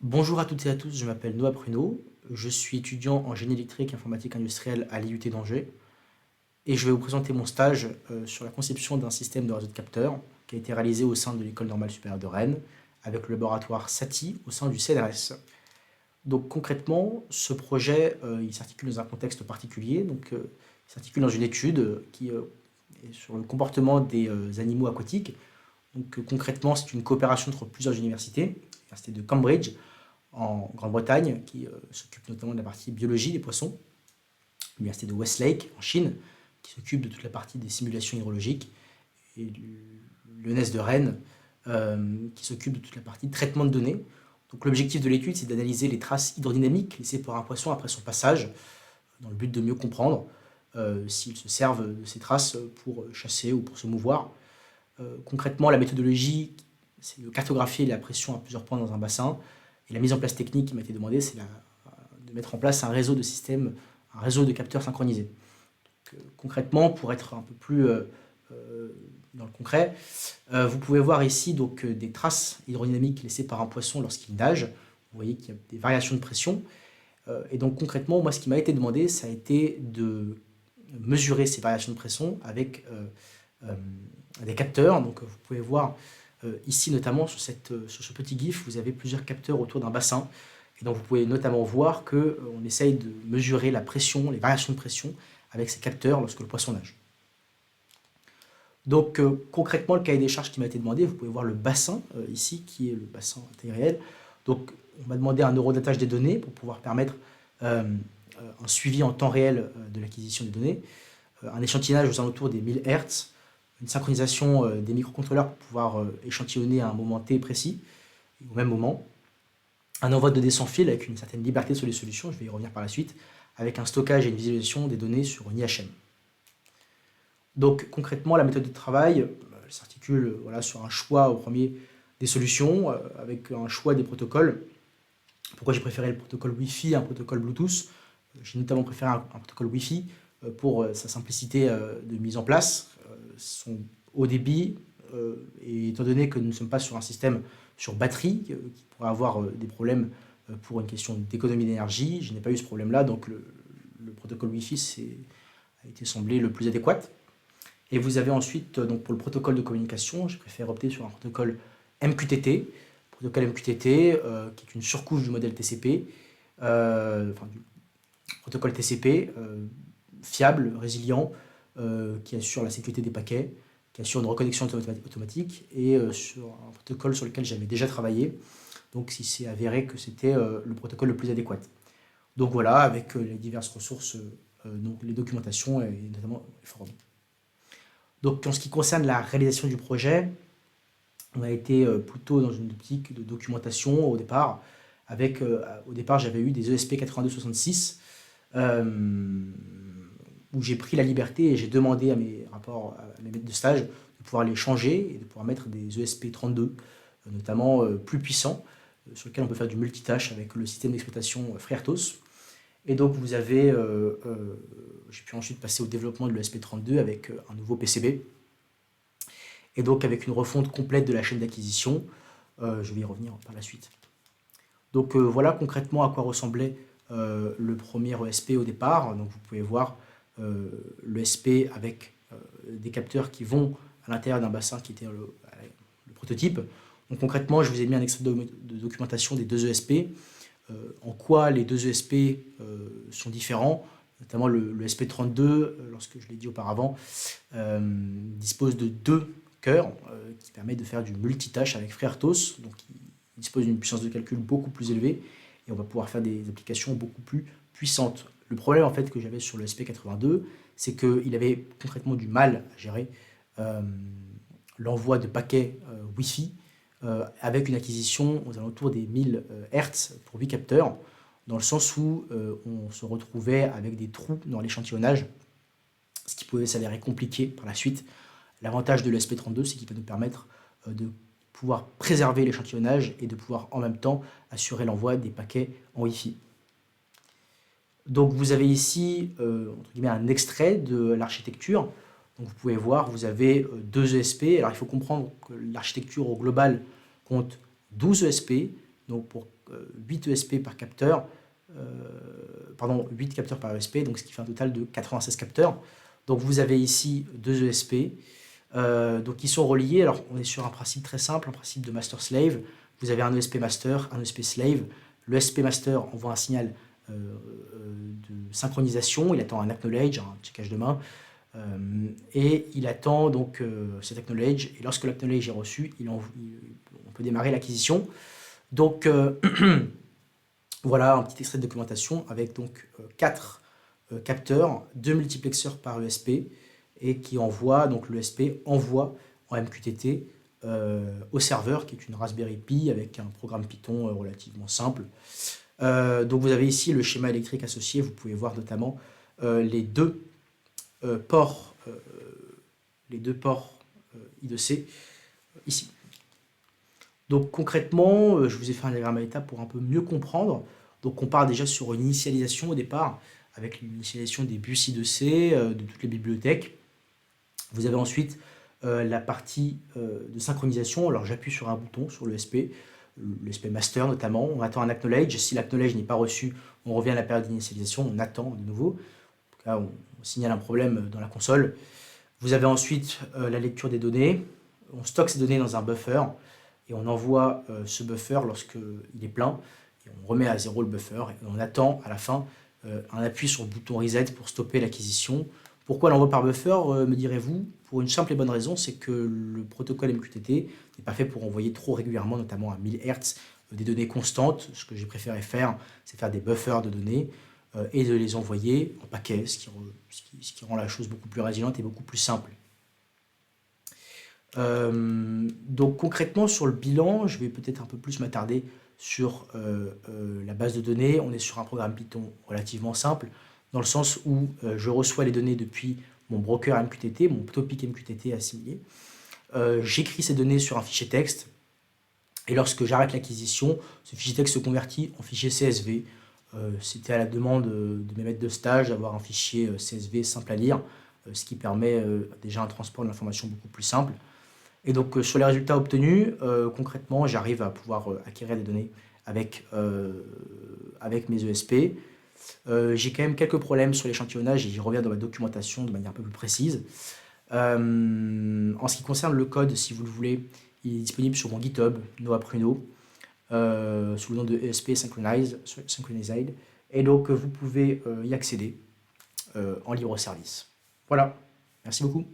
Bonjour à toutes et à tous, je m'appelle Noah Pruneau, je suis étudiant en génie électrique et informatique industrielle à l'IUT d'Angers et je vais vous présenter mon stage sur la conception d'un système de réseau de capteurs qui a été réalisé au sein de l'École normale supérieure de Rennes avec le laboratoire SATI au sein du CNRS. Donc concrètement, ce projet il s'articule dans un contexte particulier, il s'articule dans une étude qui est sur le comportement des animaux aquatiques. Concrètement, c'est une coopération entre plusieurs universités, l'université de Cambridge en Grande-Bretagne, qui s'occupe notamment de la partie biologie des poissons, l'université de Westlake en Chine, qui s'occupe de toute la partie des simulations hydrologiques, et l'ENS de Rennes, qui s'occupe de toute la partie traitement de données. Donc l'objectif de l'étude, c'est d'analyser les traces hydrodynamiques laissées par un poisson après son passage, dans le but de mieux comprendre s'ils se servent de ces traces pour chasser ou pour se mouvoir. Concrètement, la méthodologie, c'est de cartographier la pression à plusieurs points dans un bassin. Et la mise en place technique qui m'a été demandée, c'est de mettre en place un réseau de systèmes, un réseau de capteurs synchronisés. Concrètement, pour être un peu plus dans le concret, vous pouvez voir ici des traces hydrodynamiques laissées par un poisson lorsqu'il nage. Vous voyez qu'il y a des variations de pression. Et donc concrètement, moi, ce qui m'a été demandé, ça a été de mesurer ces variations de pression avec des capteurs. Donc vous pouvez voir ici notamment sur ce petit GIF, vous avez plusieurs capteurs autour d'un bassin. Et donc vous pouvez notamment voir qu'on essaye de mesurer la pression, les variations de pression avec ces capteurs lorsque le poisson nage. Donc concrètement, le cahier des charges qui m'a été demandé, vous pouvez voir le bassin ici, qui est le bassin réel. Donc on m'a demandé un eurodatage des données pour pouvoir permettre un suivi en temps réel de l'acquisition des données, un échantillonnage aux alentours des 1000 Hz, une synchronisation des microcontrôleurs pour pouvoir échantillonner à un moment T précis, au même moment, un envoi de données sans fil avec une certaine liberté sur les solutions, je vais y revenir par la suite, avec un stockage et une visualisation des données sur une IHM. Donc concrètement, la méthode de travail s'articule sur un choix au premier des solutions, avec un choix des protocoles. Pourquoi j'ai préféré le protocole Wi-Fi à un protocole Bluetooth? J'ai notamment préféré un protocole Wi-Fi pour sa simplicité de mise en place, son haut débit, et étant donné que nous ne sommes pas sur un système sur batterie, qui pourrait avoir des problèmes pour une question d'économie d'énergie, je n'ai pas eu ce problème-là, donc le protocole Wi-Fi a été semblé le plus adéquat. Et vous avez ensuite, donc pour le protocole de communication, je préfère opter sur un protocole MQTT, protocole MQTT qui est une surcouche du modèle TCP, enfin du protocole TCP, fiable, résilient, qui assure la sécurité des paquets, qui assure une reconnexion automatique, et sur un protocole sur lequel j'avais déjà travaillé, donc il s'est avéré que c'était le protocole le plus adéquat. Donc voilà, avec les diverses ressources, donc les documentations et notamment les forums. Donc en ce qui concerne la réalisation du projet, on a été plutôt dans une optique de documentation au départ. Au départ, j'avais eu des ESP 8266 où j'ai pris la liberté et j'ai demandé à mes maîtres de stage de pouvoir les changer et de pouvoir mettre des ESP 32, notamment plus puissants, sur lesquels on peut faire du multitâche avec le système d'exploitation FreeRTOS. Et donc j'ai pu ensuite passer au développement de l'ESP32 avec un nouveau PCB. Et donc avec une refonte complète de la chaîne d'acquisition. Je vais y revenir par la suite. Donc voilà concrètement à quoi ressemblait le premier ESP au départ. Donc vous pouvez voir l'ESP avec des capteurs qui vont à l'intérieur d'un bassin qui était le prototype. Donc concrètement, je vous ai mis un extrait de documentation des deux ESP. En quoi les deux ESP sont différents, notamment le SP32, lorsque je l'ai dit auparavant, dispose de deux cœurs qui permettent de faire du multitâche avec FreeRTOS, donc il dispose d'une puissance de calcul beaucoup plus élevée et on va pouvoir faire des applications beaucoup plus puissantes. Le problème en fait que j'avais sur le SP82, c'est qu'il avait concrètement du mal à gérer l'envoi de paquets Wi-Fi avec une acquisition aux alentours des 1000 Hz pour 8 capteurs, dans le sens où on se retrouvait avec des trous dans l'échantillonnage, ce qui pouvait s'avérer compliqué par la suite. L'avantage de l'ESP32, c'est qu'il va nous permettre de pouvoir préserver l'échantillonnage et de pouvoir en même temps assurer l'envoi des paquets en Wi-Fi. Donc vous avez ici entre guillemets, un extrait de l'architecture. Donc vous pouvez voir, vous avez deux ESP. Alors il faut comprendre que l'architecture au global compte 12 ESP. Donc pour 8 ESP par capteur, pardon, 8 capteurs par ESP, donc ce qui fait un total de 96 capteurs. Donc vous avez ici 2 ESP, donc ils sont reliés. Alors on est sur un principe très simple, un principe de master-slave. Vous avez un ESP master, un ESP slave. Le ESP master envoie un signal de synchronisation, il attend un acknowledge, un checkage de main, et il attend donc cet acknowledge, et lorsque l'acknowledge est reçu, on peut démarrer l'acquisition. Donc voilà un petit extrait de documentation avec donc 4 capteurs, 2 multiplexeurs par ESP, et qui envoie, donc l'ESP envoie en MQTT au serveur, qui est une Raspberry Pi avec un programme Python relativement simple. Donc vous avez ici le schéma électrique associé, vous pouvez voir notamment les deux ports I2C ici. Donc concrètement, je vous ai fait un diagramme à l'étape pour un peu mieux comprendre. Donc on part déjà sur une initialisation au départ, avec l'initialisation des bus I2C, de toutes les bibliothèques. Vous avez ensuite la partie de synchronisation. Alors j'appuie sur un bouton sur l'ESP master notamment. On attend un acknowledge. Si l'acknowledge n'est pas reçu, on revient à la période d'initialisation, on attend de nouveau. En tout cas, on signale un problème dans la console. Vous avez ensuite la lecture des données. On stocke ces données dans un buffer et on envoie ce buffer lorsqu'il est plein. Et on remet à zéro le buffer et on attend à la fin un appui sur le bouton reset pour stopper l'acquisition. Pourquoi l'envoi par buffer, me direz-vous? Pour une simple et bonne raison, c'est que le protocole MQTT n'est pas fait pour envoyer trop régulièrement, notamment à 1000 Hz, des données constantes. Ce que j'ai préféré faire, c'est faire des buffers de données et de les envoyer en paquets, ce qui rend la chose beaucoup plus résiliente et beaucoup plus simple. Donc concrètement, sur le bilan, je vais peut-être un peu plus m'attarder sur la base de données. On est sur un programme Python relativement simple, dans le sens où je reçois les données depuis mon broker MQTT, mon topic MQTT assimilé. J'écris ces données sur un fichier texte, et lorsque j'arrête l'acquisition, ce fichier texte se convertit en fichier CSV. C'était à la demande de mes maîtres de stage d'avoir un fichier CSV simple à lire, ce qui permet déjà un transport de l'information beaucoup plus simple. Et donc sur les résultats obtenus, concrètement, j'arrive à pouvoir acquérir des données avec mes ESP. J'ai quand même quelques problèmes sur l'échantillonnage et j'y reviens dans ma documentation de manière un peu plus précise. En ce qui concerne le code, si vous le voulez, il est disponible sur mon GitHub, Noah Pruno, sous le nom de ESP Synchronized. Et donc vous pouvez y accéder en libre service. Voilà, merci beaucoup.